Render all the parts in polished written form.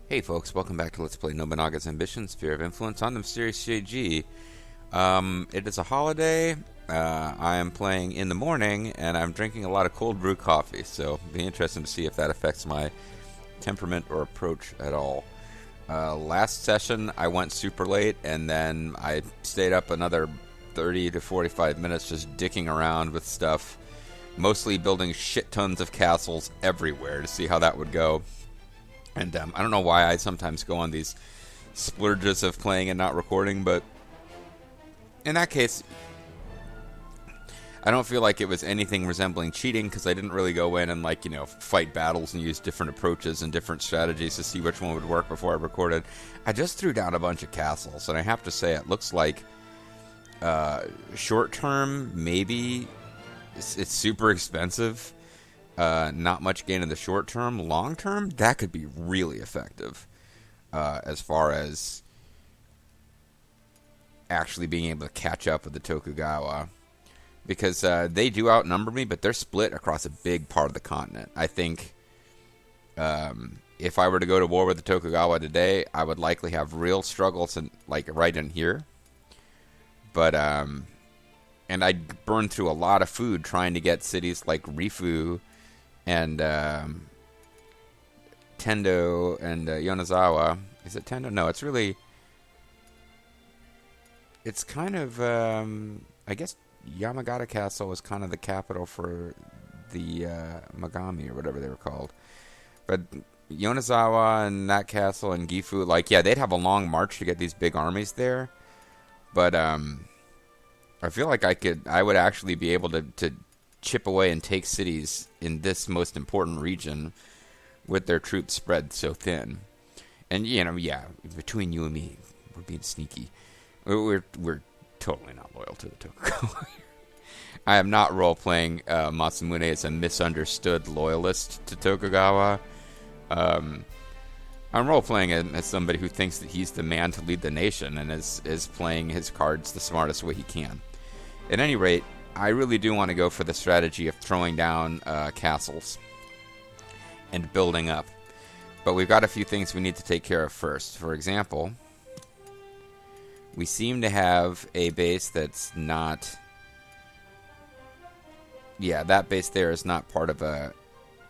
Hey folks, welcome back to Let's Play Nobunaga's Ambition, Sphere of Influence on the Mysterious JG. It is a holiday. I am playing in the morning, and I'm drinking a lot of cold brew coffee, so it'll be interesting to see if that affects my temperament or approach at all. Last session, I went super late, and then I stayed up another 30 to 45 minutes just dicking around with stuff, mostly building shit tons of castles everywhere to see how that would go. And I don't know why I sometimes go on these splurges of playing and not recording, but in that case, I don't feel like it was anything resembling cheating because I didn't really go in and, fight battles and use different approaches and different strategies to see which one would work before I recorded. I just threw down a bunch of castles, and I have to say it looks like short term, maybe it's super expensive. Not much gain in the short term. Long term, that could be really effective as far as actually being able to catch up with the Tokugawa. Because they do outnumber me, but they're split across a big part of the continent. I think if I were to go to war with the Tokugawa today, I would likely have real struggles right in here. But, and I'd burn through a lot of food trying to get cities like Rifu and Tendo and Yonezawa. Is it Tendo? No, it's kind of, I guess Yamagata Castle was kind of the capital for the Megami or whatever they were called. But Yonezawa and that castle and Gifu, they'd have a long march to get these big armies there. But I feel like I would actually be able to chip away and take cities in this most important region with their troops spread so thin. And between you and me, we're being sneaky. We're totally not loyal to the Tokugawa. I am not role-playing Masamune as a misunderstood loyalist to Tokugawa. I'm role-playing as somebody who thinks that he's the man to lead the nation and is playing his cards the smartest way he can. At any rate, I really do want to go for the strategy of throwing down castles and building up. But we've got a few things we need to take care of first. For example, we seem to have a base that's not... Yeah, that base there is not part of a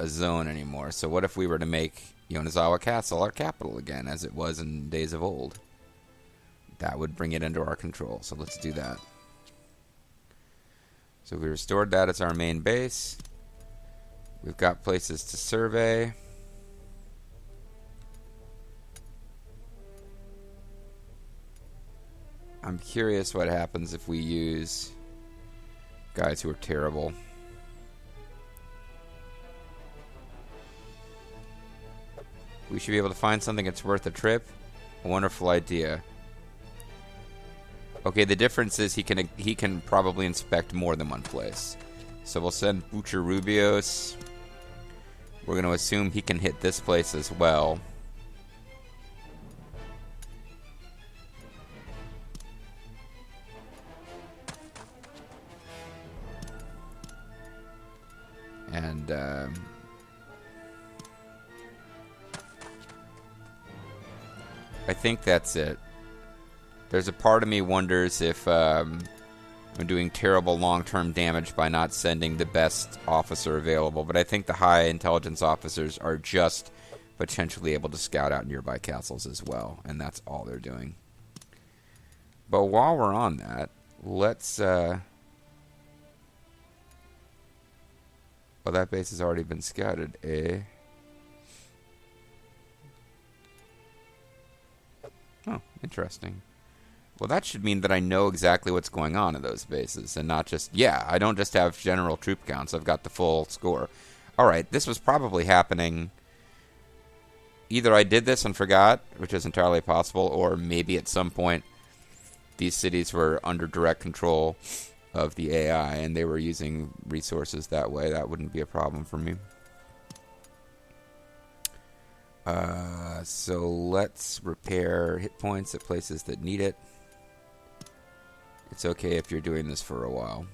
zone anymore. So what if we were to make Yonezawa Castle our capital again, as it was in days of old? That would bring it under our control. So let's do that. So we restored that as our main base. We've got places to survey. I'm curious what happens if we use guys who are terrible. We should be able to find something that's worth a trip. A wonderful idea. Okay, the difference is he can probably inspect more than one place. So we'll send Butcher Rubios. We're going to assume he can hit this place as well. And I think that's it. There's a part of me wonders if I'm doing terrible long-term damage by not sending the best officer available, but I think the high intelligence officers are just potentially able to scout out nearby castles as well, and that's all they're doing. But while we're on that, let's... Well, that base has already been scouted, eh? Oh, interesting. Well, that should mean that I know exactly what's going on in those bases, and not just... Yeah, I don't just have general troop counts. I've got the full score. Alright, this was probably happening... Either I did this and forgot, which is entirely possible, or maybe at some point these cities were under direct control of the AI, and they were using resources that way. That wouldn't be a problem for me. So let's repair hit points at places that need it. It's okay if you're doing this for a while.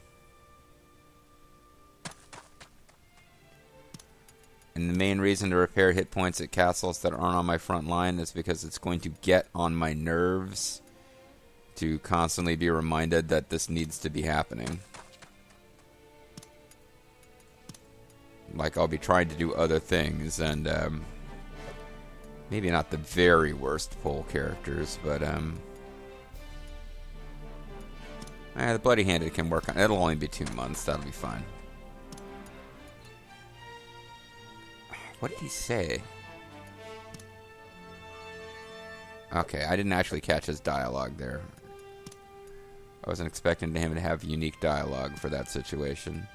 And the main reason to repair hit points at castles that aren't on my front line is because it's going to get on my nerves to constantly be reminded that this needs to be happening. Like, I'll be trying to do other things, and maybe not the very worst pull characters, but the Bloody Handed can work on it. It'll only be 2 months. That'll be fine. What did he say? Okay, I didn't actually catch his dialogue there. I wasn't expecting him to have unique dialogue for that situation.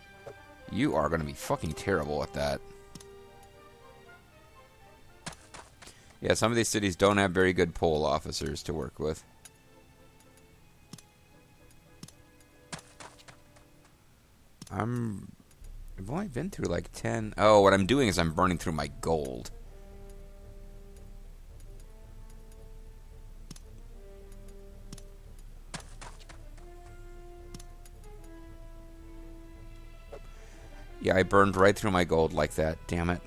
You are going to be fucking terrible at that. Yeah, some of these cities don't have very good poll officers to work with. I've only been through like 10. Oh, what I'm doing is I'm burning through my gold. Yeah, I burned right through my gold like that. Damn it.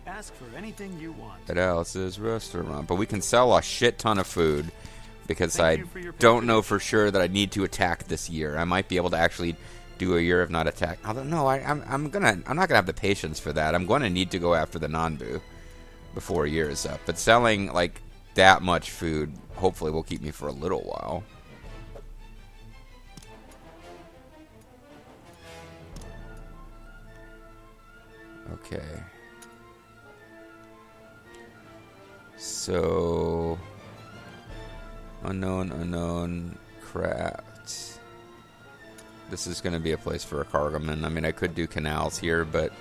Ask for anything you want. At Alice's restaurant. But we can sell a shit ton of food because I don't know for sure that I need to attack this year. I might be able to actually do a year of not attack. Although no, I'm not gonna have the patience for that. I'm gonna need to go after the Nanbu before a year is up. But selling like that much food hopefully will keep me for a little while. Okay. So unknown crafts. This is going to be a place for a cargoman. I mean, I could do canals here, but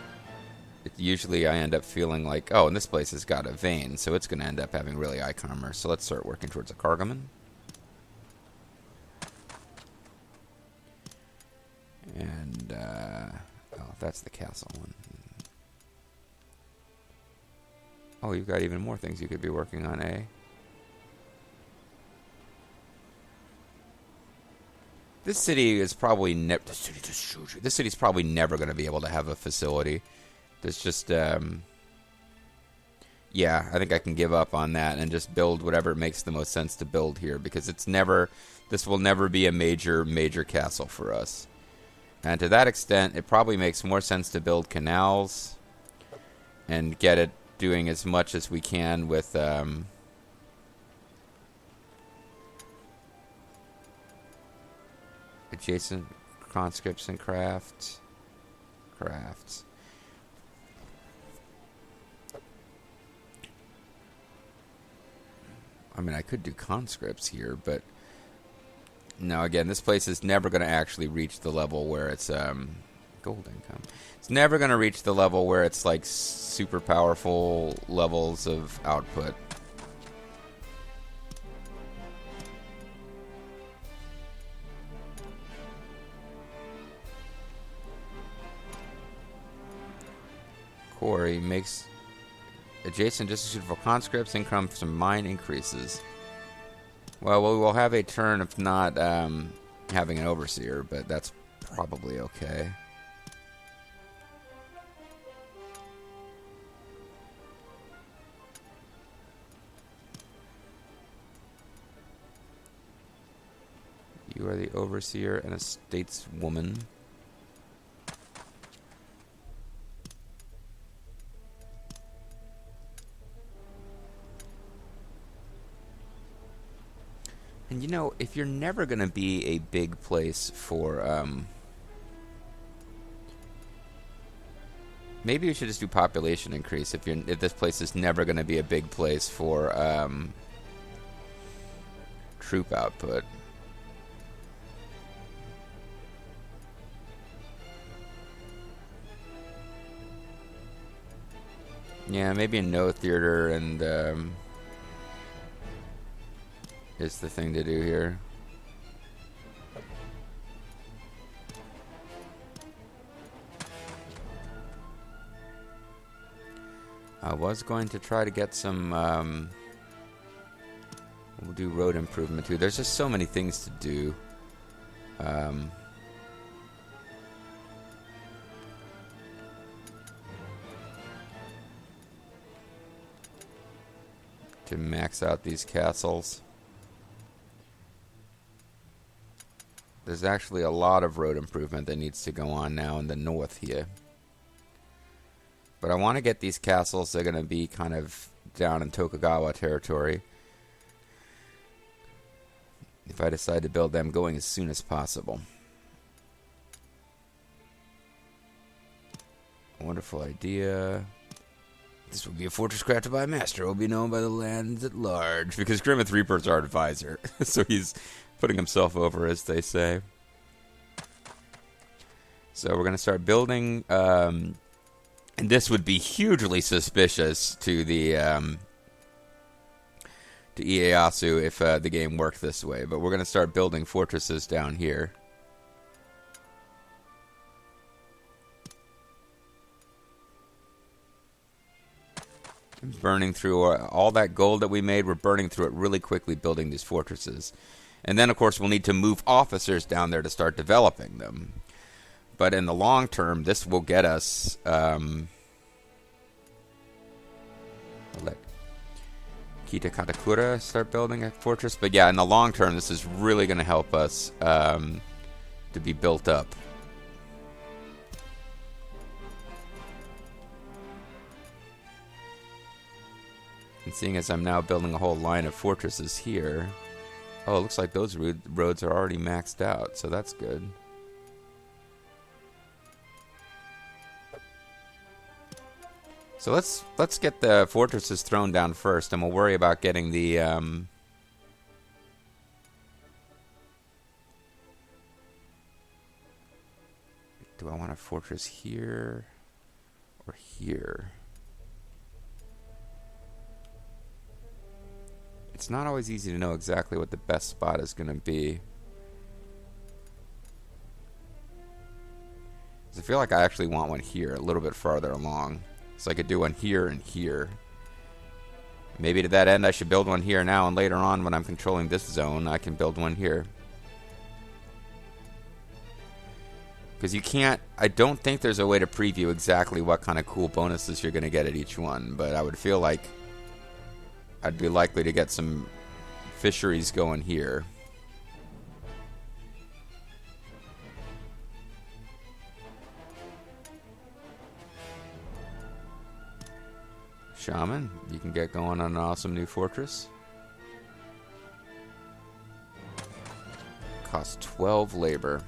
usually I end up feeling like, oh, and this place has got a vein, so it's going to end up having really high commerce. So let's start working towards a cargoman. And, oh, that's the castle one. Oh, you've got even more things you could be working on, eh? This city is probably never. This city's probably never going to be able to have a facility. There's just, yeah, I think I can give up on that and just build whatever makes the most sense to build here because it's never. This will never be a major castle for us. And to that extent, it probably makes more sense to build canals and get it doing as much as we can with adjacent conscripts and crafts. I mean, I could do conscripts here, but no, again, this place is never going to actually reach the level where it's gold income. It's never going to reach the level where it's like super powerful levels of output. Quarry makes adjacent districts for conscripts, income from mine increases. Well, we will have a turn of not having an overseer, but that's probably okay. You are the overseer and a stateswoman. And you know, if you're never going to be a big place for, maybe we should just do population increase if this place is never going to be a big place for, troop output. Yeah, maybe a no theater and, is the thing to do here. I was going to try to get some, we'll do road improvement too. There's just so many things to do. to max out these castles. There's actually a lot of road improvement that needs to go on now in the north here. But I want to get these castles. They're going to be kind of down in Tokugawa territory. If I decide to build them, going as soon as possible. Wonderful idea. This will be a fortress crafted by a master. It will be known by the lands at large. Because Grimmith Reaper's our advisor. So he's putting himself over, as they say. So we're going to start building. And this would be hugely suspicious to the to Ieyasu if the game worked this way. But we're going to start building fortresses down here. Burning through all that gold that we made. We're burning through it really quickly, building these fortresses. And then, of course, we'll need to move officers down there to start developing them. But in the long term, this will get us... I'll let Kita Katakura start building a fortress. But yeah, in the long term, this is really going to help us to be built up. And seeing as I'm now building a whole line of fortresses here... Oh, it looks like those roads are already maxed out, so that's good. So let's get the fortresses thrown down first, and we'll worry about getting the... Do I want a fortress here or here? It's not always easy to know exactly what the best spot is going to be. I feel like I actually want one here, a little bit farther along. So I could do one here and here. Maybe to that end I should build one here now, and later on when I'm controlling this zone, I can build one here. Because you can't... I don't think there's a way to preview exactly what kind of cool bonuses you're going to get at each one, but I would feel like I'd be likely to get some fisheries going here. Shaman, you can get going on an awesome new fortress. Costs 12 labor.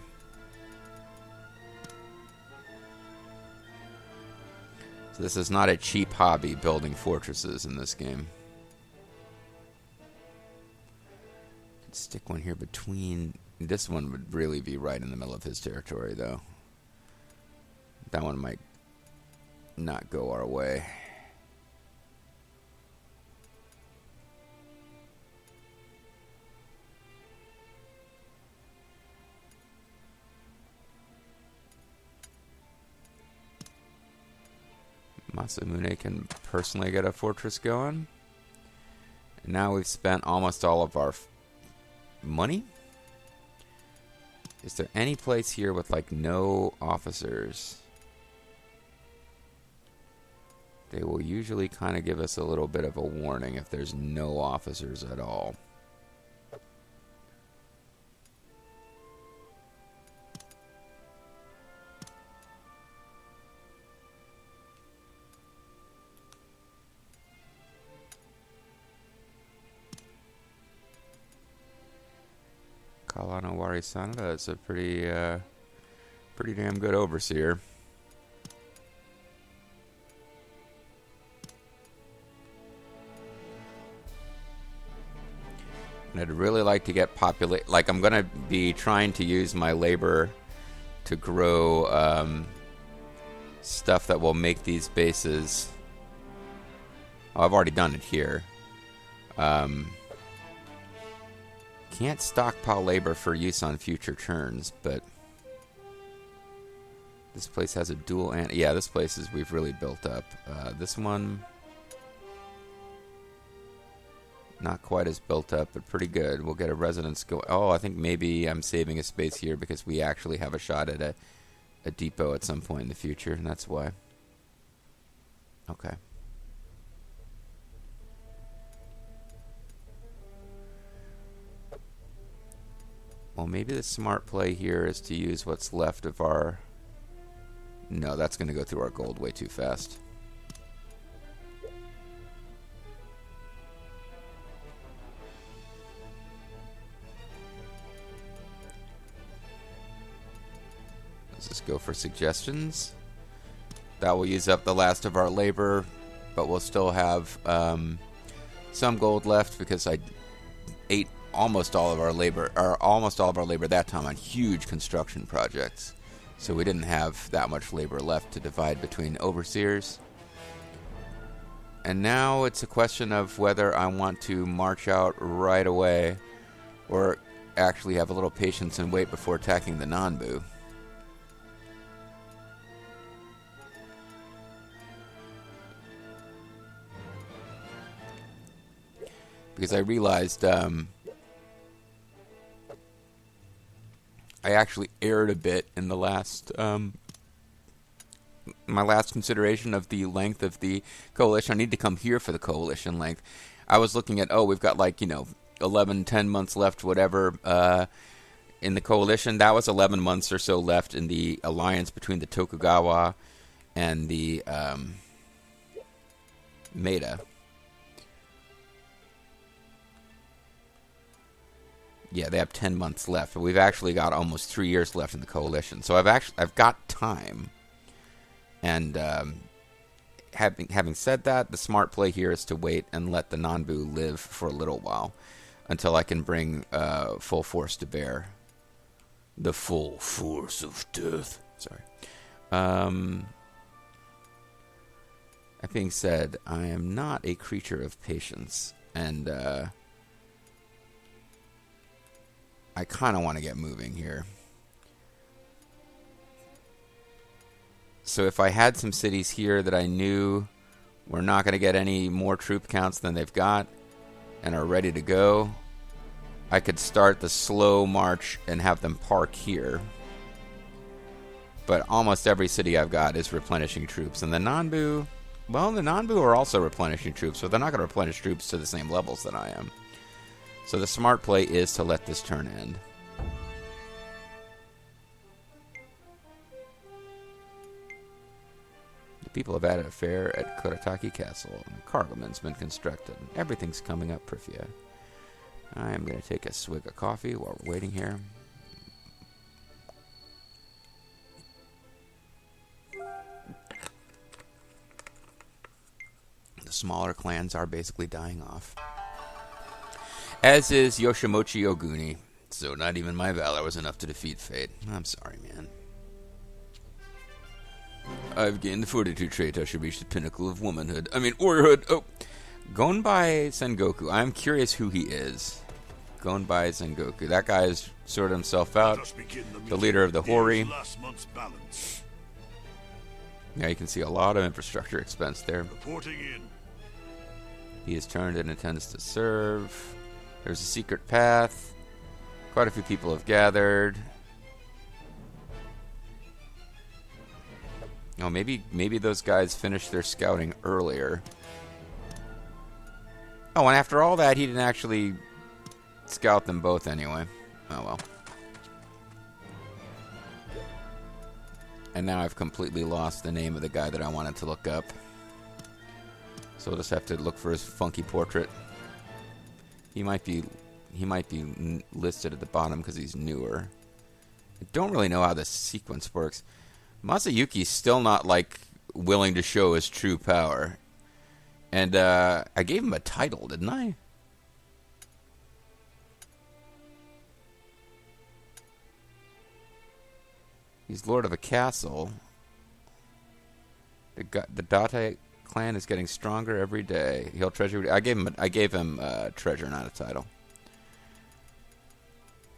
So this is not a cheap hobby, building fortresses in this game. Stick one here between... This one would really be right in the middle of his territory, though. That one might not go our way. Masamune can personally get a fortress going. And now we've spent almost all of our money? Is there any place here with like no officers? They will usually kind of give us a little bit of a warning if there's no officers at all. Kalano Wari Sanada is a pretty damn good overseer. And I'd really like to get populate. Like, I'm gonna be trying to use my labor to grow stuff that will make these bases. Oh, I've already done it here. Can't stockpile labor for use on future turns, but this place has a dual and yeah, this place is we've really built up. This one not quite as built up, but pretty good. We'll get a residence go. Oh, I think maybe I'm saving a space here because we actually have a shot at a depot at some point in the future, and that's why. Okay. Well, maybe the smart play here is to use what's left of our... No, that's going to go through our gold way too fast. Let's just go for suggestions. That will use up the last of our labor, but we'll still have some gold left because I ate almost all of our labor that time on huge construction projects. So we didn't have that much labor left to divide between overseers. And now it's a question of whether I want to march out right away or actually have a little patience and wait before attacking the Nanbu. Because I realized I actually erred a bit in the last, my last consideration of the length of the coalition. I need to come here for the coalition length. I was looking at, we've got 11, 10 months left, whatever, in the coalition. That was 11 months or so left in the alliance between the Tokugawa and the Maeda. Yeah, they have 10 months left, but we've actually got almost 3 years left in the coalition. So I've got time. And having said that, the smart play here is to wait and let the Nanbu live for a little while until I can bring full force to bear. The full force of death. Sorry. That being said, I am not a creature of patience, and I kind of want to get moving here. So if I had some cities here that I knew were not going to get any more troop counts than they've got and are ready to go, I could start the slow march and have them park here. But almost every city I've got is replenishing troops. And the Nanbu, well, the Nanbu are also replenishing troops, so they're not going to replenish troops to the same levels that I am. So the smart play is to let this turn end. The people have had a fair at Kurataki Castle, and the Cargoman's been constructed. Everything's coming up, Prifia. I am going to take a swig of coffee while we're waiting here. The smaller clans are basically dying off. As is Yoshimochi Oguni. So not even my valor was enough to defeat fate. I'm sorry, man. I've gained the fortitude trait. I should reach the pinnacle of womanhood. Warriorhood. Oh. Gonbai Sengoku. I'm curious who he is. Gonbai Sengoku. That guy has sorted himself out. The leader of the Hori. Now you can see a lot of infrastructure expense there. Reporting in. He has turned and intends to serve. There's a secret path. Quite a few people have gathered. Oh, maybe those guys finished their scouting earlier. Oh, and after all that, he didn't actually scout them both anyway. Oh, well. And now I've completely lost the name of the guy that I wanted to look up. So we'll just have to look for his funky portrait. He might be listed at the bottom because he's newer. I don't really know how this sequence works. Masayuki's still not, willing to show his true power. And, I gave him a title, didn't I? He's lord of a castle. The Date clan is getting stronger every day. He'll treasure. I gave him treasure, not a title.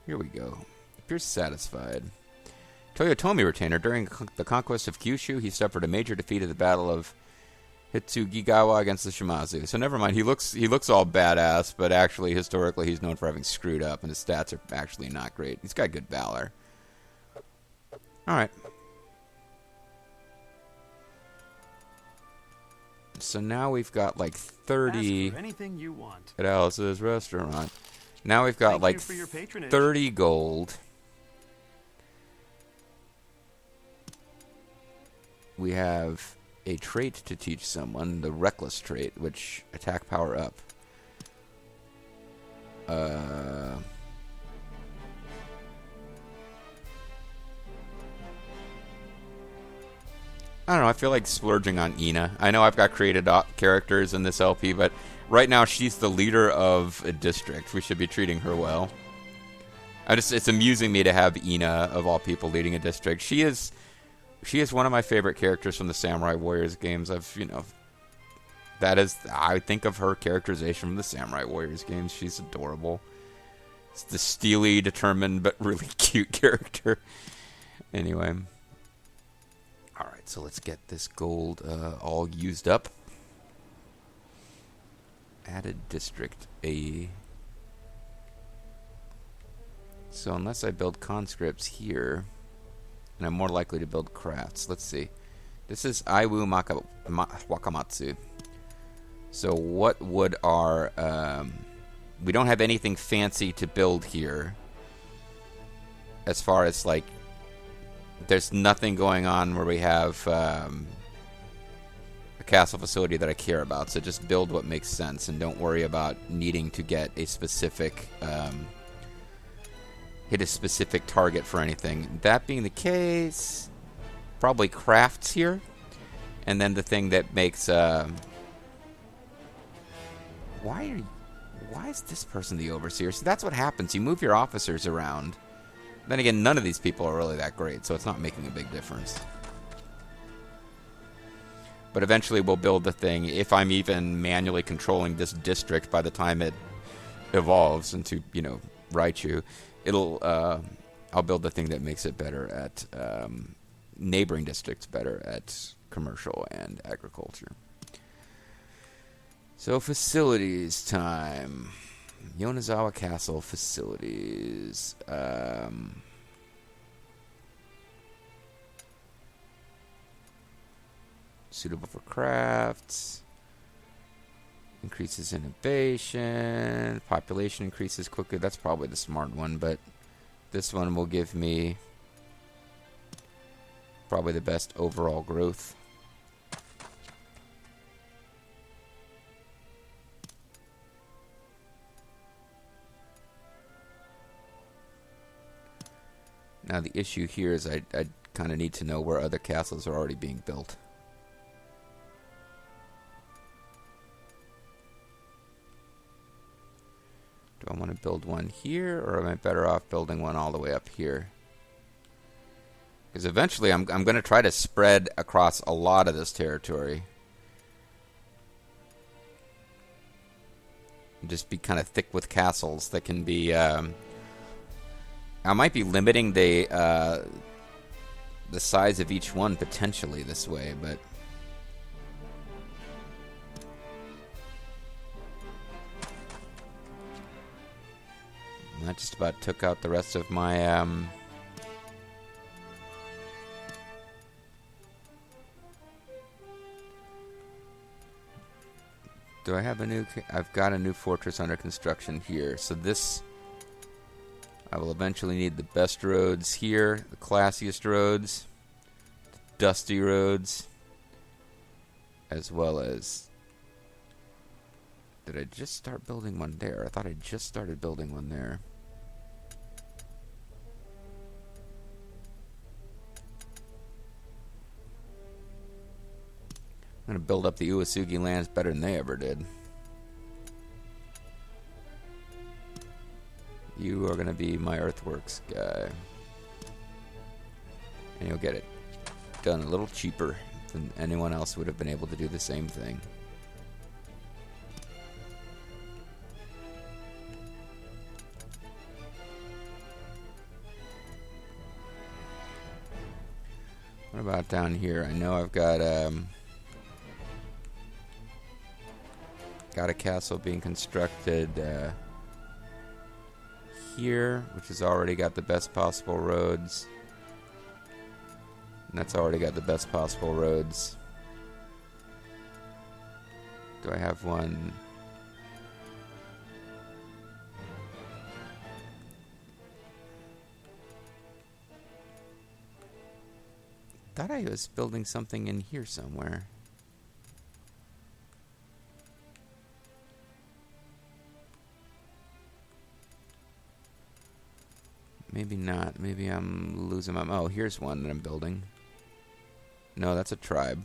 Here we go. Appears satisfied. Toyotomi retainer. During the conquest of Kyushu, he suffered a major defeat at the Battle of Hitsugigawa against the Shimazu. So never mind. He looks all badass, but actually, historically, he's known for having screwed up, and his stats are actually not great. He's got good valor. All right. So now we've got 30 Ask for anything you want. at Alice's restaurant. Now we've got Thank like you for your patronage. 30 gold. We have a trait to teach someone, the reckless trait, which attack power up. I don't know, I feel like splurging on Ina. I know I've got created characters in this LP, but right now she's the leader of a district. We should be treating her well. It's amusing me to have Ina, of all people, leading a district. She is one of my favorite characters from the Samurai Warriors games. I think of her characterization from the Samurai Warriors games. She's adorable. It's the steely, determined, but really cute character. Anyway. Alright, so let's get this gold all used up. Added district A. So unless I build conscripts here, and I'm more likely to build crafts. Let's see. This is Aiwu Wakamatsu. So what would our... we don't have anything fancy to build here. As far as, like... There's nothing going on where we have a castle facility that I care about. So just build what makes sense and don't worry about needing to get a specific... hit a specific target for anything. That being the case, probably crafts here. And then the thing that makes... Why is this person the overseer? So that's what happens. You move your officers around. Then again, none of these people are really that great, so it's not making a big difference. But eventually we'll build the thing, if I'm even manually controlling this district by the time it evolves into, Raichu, I'll build the thing that makes it better at, neighboring districts better at commercial and agriculture. So facilities time. Yonezawa Castle facilities. Suitable for crafts. Increases innovation. Population increases quickly. That's probably the smart one, but this one will give me probably the best overall growth. Now the issue here is I kind of need to know where other castles are already being built. Do I want to build one here, or am I better off building one all the way up here? Because eventually I'm going to try to spread across a lot of this territory. And just be kind of thick with castles that can be... I might be limiting the size of each one potentially this way, but that just about took out the rest of my do I have a new... I've got a new fortress under construction here, so this... I will eventually need the best roads here, the classiest roads, the dusty roads, as well as... Did I just start building one there? I thought I just started building one there. I'm going to build up the Uesugi lands better than they ever did. You are going to be my earthworks guy. And you'll get it done a little cheaper than anyone else would have been able to do the same thing. What about down here? I know I've got a castle being constructed here, which has already got the best possible roads. And that's already got the best possible roads. Do I have one? thought I was building something in here somewhere. Maybe not. Maybe I'm losing my... Oh, here's one that I'm building. No, that's a tribe.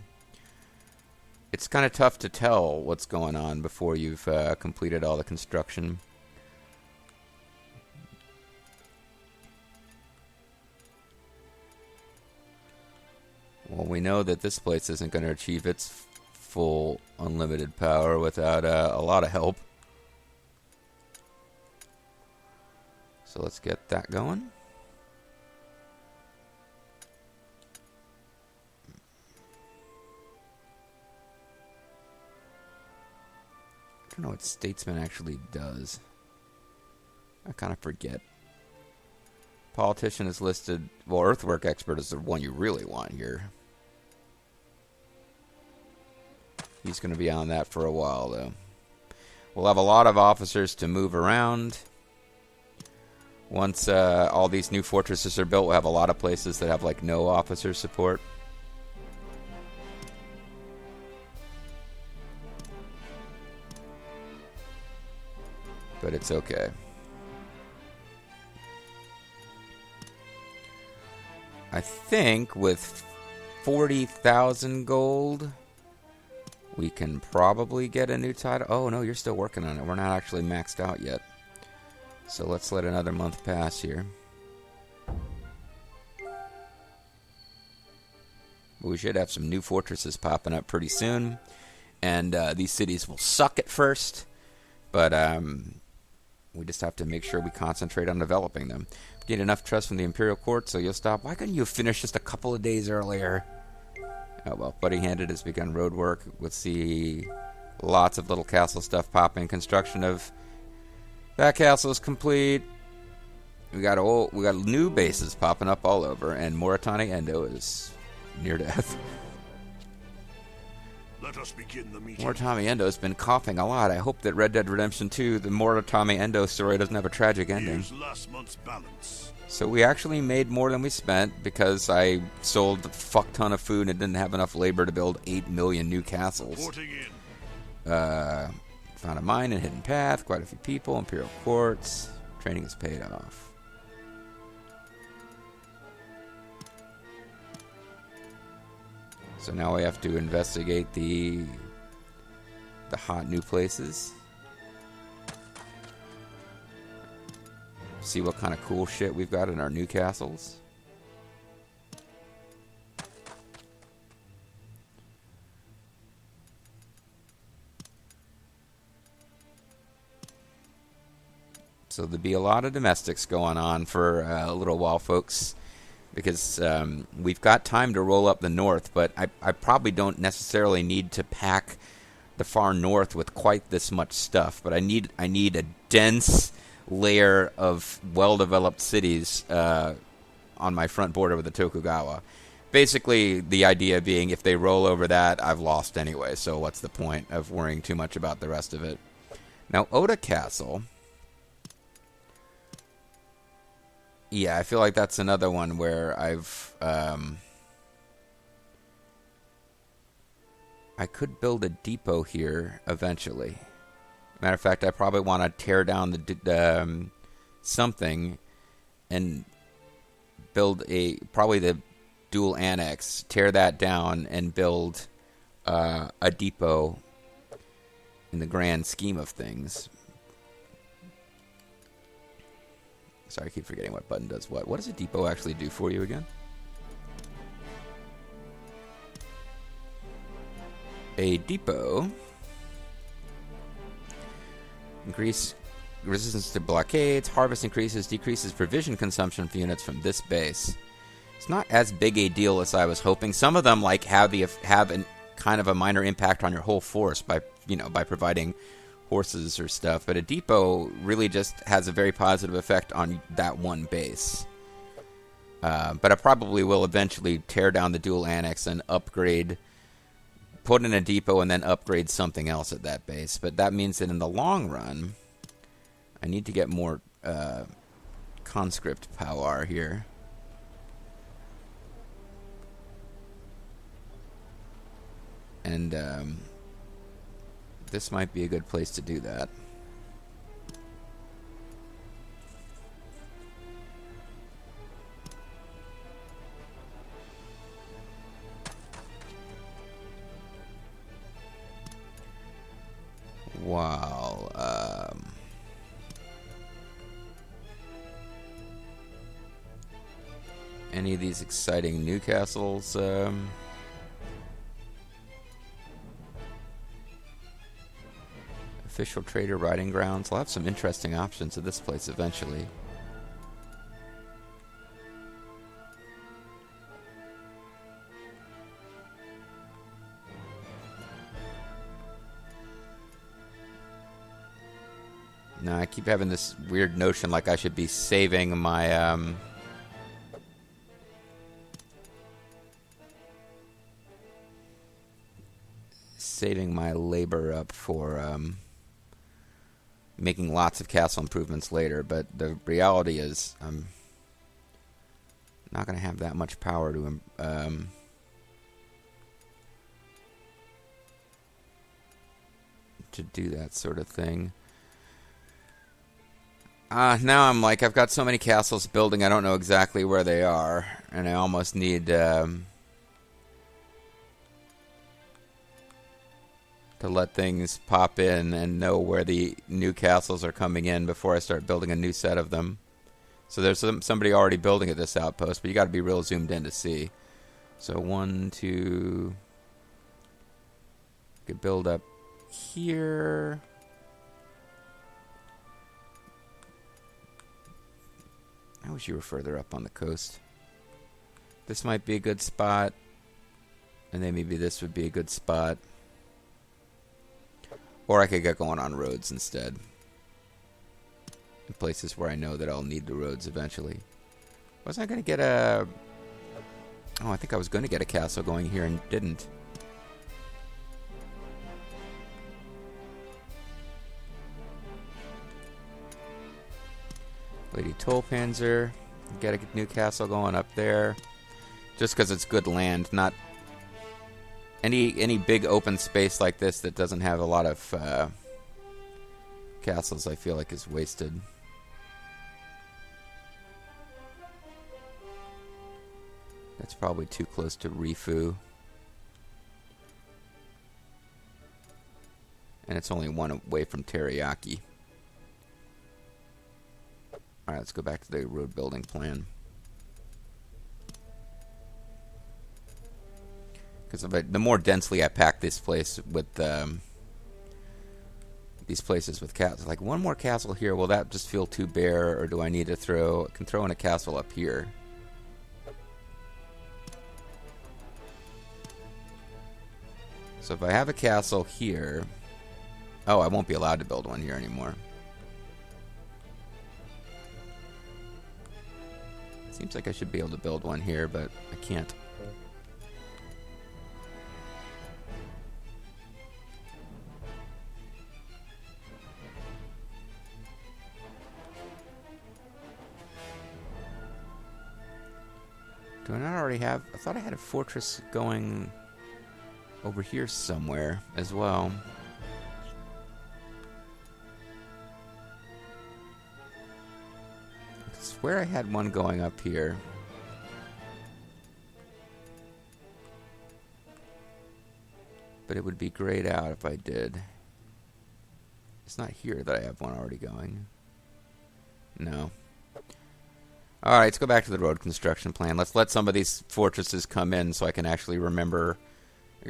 It's kind of tough to tell what's going on before you've completed all the construction. Well, we know that this place isn't going to achieve its full unlimited power without a lot of help. So let's get that going. I don't know what Statesman actually does. I kind of forget. Politician is listed... Well, Earthwork Expert is the one you really want here. He's going to be on that for a while, though. We'll have a lot of officers to move around. Once all these new fortresses are built, we'll have a lot of places that have, like, no officer support. But it's okay. I think with 40,000 gold, we can probably get a new title. Oh, no, you're still working on it. We're not actually maxed out yet. So let's let another month pass here. We should have some new fortresses popping up pretty soon. And these cities will suck at first. But we just have to make sure we concentrate on developing them. Get enough trust from the Imperial Court, so you'll stop. Why couldn't you finish just a couple of days earlier? Oh, well, Buddy Handed has begun road work. We'll see lots of little castle stuff popping. Construction of that castle is complete. We got new bases popping up all over, and Moritani Endo is near death. Let us begin the meeting. Moritami Endo's been coughing a lot. I hope that Red Dead Redemption 2, the Moritami Endo story, doesn't have a tragic ending. Here's last month's balance. So we actually made more than we spent because I sold a fuck ton of food and didn't have enough labor to build 8 million new castles. Reporting in. Found a mine and hidden path, quite a few people, Imperial Courts. Training has paid off. So now we have to investigate the hot new places. See what kind of cool shit we've got in our new castles. So there'll be a lot of domestics going on for a little while, folks. Because we've got time to roll up the north, but I probably don't necessarily need to pack the far north with quite this much stuff. But I need a dense layer of well-developed cities on my front border with the Tokugawa. Basically, the idea being if they roll over that, I've lost anyway. So what's the point of worrying too much about the rest of it? Now, Oda Castle... Yeah, I feel like that's another one where I've... I could build a depot here eventually. Matter of fact, I probably want to tear down the something and build probably the dual annex, tear that down and build a depot in the grand scheme of things. Sorry, I keep forgetting what button does what. What does a depot actually do for you again? A depot. Increase resistance to blockades. Harvest decreases provision consumption for units from this base. It's not as big a deal as I was hoping. Some of them like have an kind of a minor impact on your whole force by providing horses or stuff, but a depot really just has a very positive effect on that one base. But I probably will eventually tear down the dual annex and upgrade, put in a depot and then upgrade something else at that base. But that means that in the long run, I need to get more conscript power here. And this might be a good place to do that. While any of these exciting new castles official trader riding grounds. I'll have some interesting options at this place eventually. No, I keep having this weird notion like I should be saving my labor up for making lots of castle improvements later, but the reality is I'm not going to have that much power to do that sort of thing. Now I'm like, I've got so many castles building, I don't know exactly where they are, and I almost need to let things pop in and know where the new castles are coming in before I start building a new set of them. So there's somebody already building at this outpost, but you got to be real zoomed in to see. So 1, 2, could build up here. I wish you were further up on the coast. This might be a good spot. And then maybe this would be a good spot. Or I could get going on roads instead. In places where I know that I'll need the roads eventually. Wasn't I going to get a... Oh, I think I was going to get a castle going here and didn't. Lady Tolpanzer, get a new castle going up there, just because it's good land. Not any big open space like this that doesn't have a lot of castles. I feel like is wasted. That's probably too close to Rifu, and it's only one away from Teriyaki. Alright, let's go back to the road building plan. Because the more densely I pack this place with these places with castles, like one more castle here, will that just feel too bare, or do I need to I can throw in a castle up here? So if I have a castle here, oh, I won't be allowed to build one here anymore. Seems like I should be able to build one here, but I can't. Do I not already have... I thought I had a fortress going over here somewhere as well. I swear I had one going up here. But it would be grayed out if I did. It's not here that I have one already going. No. Alright, let's go back to the road construction plan. Let's let some of these fortresses come in so I can actually remember.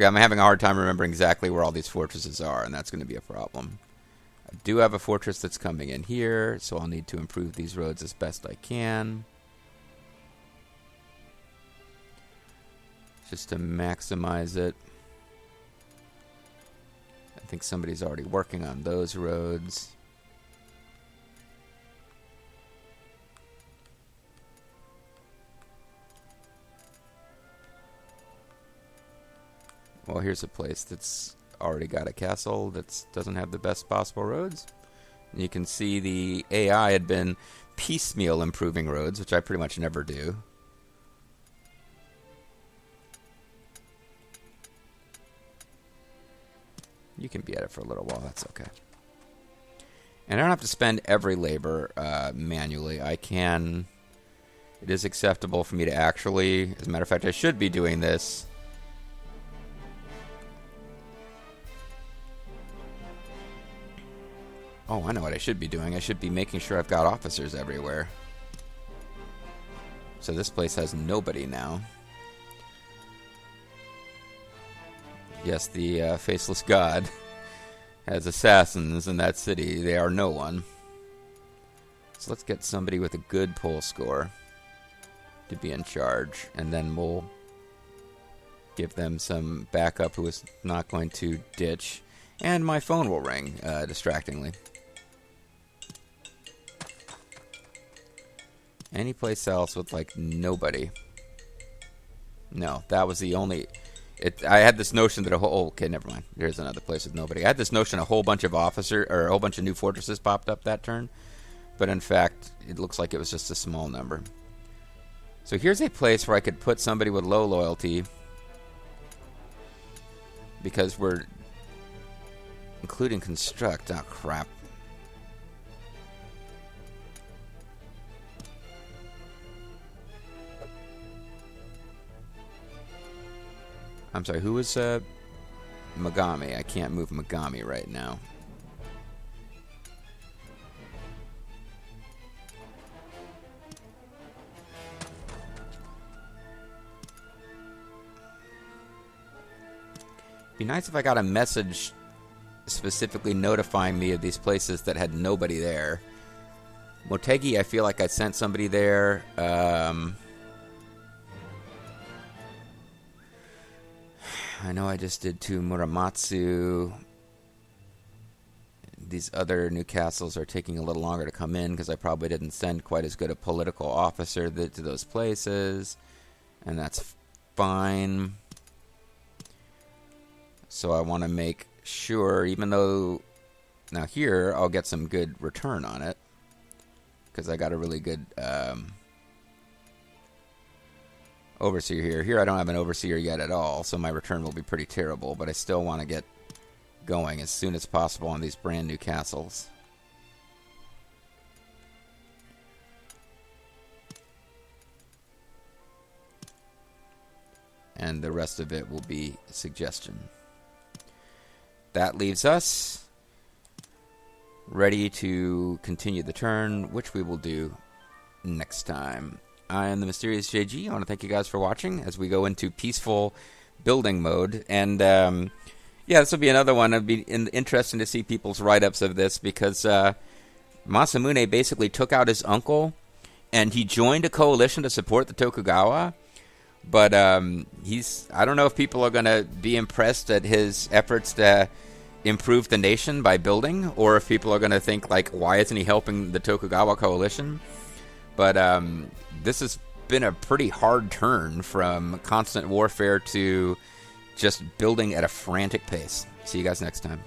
I'm having a hard time remembering exactly where all these fortresses are, and that's going to be a problem. I do have a fortress that's coming in here, so I'll need to improve these roads as best I can. Just to maximize it. I think somebody's already working on those roads. Well, here's a place that's already got a castle that doesn't have the best possible roads. And you can see the AI had been piecemeal improving roads, which I pretty much never do. You can be at it for a little while. That's okay. And I don't have to spend every labor manually. I can... It is acceptable for me to actually... As a matter of fact, I should be doing this. Oh, I know what I should be doing. I should be making sure I've got officers everywhere. So this place has nobody now. Yes, the faceless god has assassins in that city. They are no one. So let's get somebody with a good pull score to be in charge. And then we'll give them some backup who is not going to ditch. And my phone will ring distractingly. Any place else with, like, nobody? No, that was the only... I had this notion that a whole... okay, never mind. There's another place with nobody. I had this notion a whole bunch of a whole bunch of new fortresses popped up that turn. But in fact, it looks like it was just a small number. So here's a place where I could put somebody with low loyalty. Because we're... including construct. Oh, crap. I'm sorry, who was Megami? I can't move Megami right now. Be nice if I got a message specifically notifying me of these places that had nobody there. Motegi, I feel like I sent somebody there. I know I just did to Muramatsu. These other new castles are taking a little longer to come in because I probably didn't send quite as good a political officer to those places. And that's fine. So I want to make sure, even though... Now here, I'll get some good return on it. Because I got a really good... overseer here. Here I don't have an overseer yet at all, so my return will be pretty terrible, but I still want to get going as soon as possible on these brand new castles. And the rest of it will be suggestion. That leaves us ready to continue the turn, which we will do next time. I am the Mysterious JG. I want to thank you guys for watching as we go into peaceful building mode. And, yeah, this will be another one. It'll be interesting to see people's write-ups of this because Masamune basically took out his uncle and he joined a coalition to support the Tokugawa. But I don't know if people are going to be impressed at his efforts to improve the nation by building, or if people are going to think, like, why isn't he helping the Tokugawa coalition? But this has been a pretty hard turn from constant warfare to just building at a frantic pace. See you guys next time.